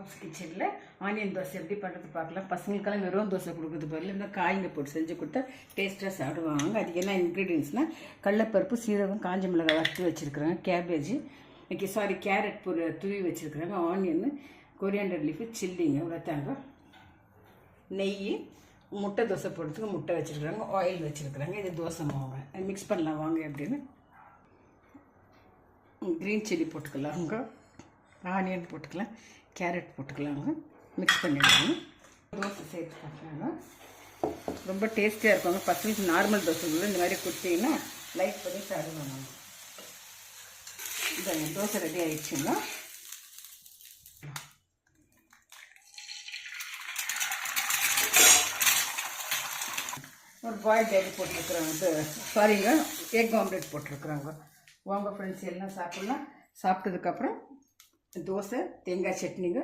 Moms கிச்சனில் onion dosa எப்படி பண்ணுறது பார்க்கலாம். பசங்களுக்கெல்லாம் வெறும் தோசை கொடுக்குறது பதில் இந்த காய்ங்க போட்டு செஞ்சு கொடுத்தா டேஸ்ட்டாக சாப்பிடுவாங்க. அதுக்கு என்ன இன்க்ரீடியன்ஸ்னால் கடலைப்பருப்பு, சீரகம், காஞ்ச மிளகாய் வறுத்து வச்சுருக்குறாங்க, கேபேஜ் கேரட் துவி வச்சுருக்குறாங்க, ஆனியன், கொரியாண்டர் லீஃபு, சில்லிங்க, உலத்தாங்க, நெய், முட்டை தோசை போடுறதுக்கு முட்டை வச்சுருக்குறாங்க, ஆயில் வச்சுருக்குறாங்க. இது தோசை மாவு மிக்ஸ் பண்ணலாம் வாங்க அப்படின்னு. க்ரீன் சில்லி போட்டுக்கலாங்க, ஆனியன் போட்டுக்கலாம், கேரட் போட்டுக்கலாங்க, மிக்ஸ் பண்ணிடுவாங்க. தோசை சேர்த்து பார்க்கலாங்க. ரொம்ப டேஸ்டியாக இருக்குங்க. 10 நிமிஷம் நார்மல் தோசை கூட இந்த மாதிரி கொடுத்தீங்கன்னா லைக் பண்ணி சாப்பிடுவாங்க. இந்த தோசை ரெடி ஆகிடுச்சுங்க. ஒரு பாயில்ட் எக் போட்டிருக்குறாங்க, சாரிங்க, எக் ஆம்லேட் போட்டிருக்குறாங்க. வாங்க ஃப்ரெண்ட்ஸ் எல்லாம் சாப்பிட்லாம். சாப்பிட்டதுக்கப்புறம் தோசை, தேங்காய் சட்னிங்க.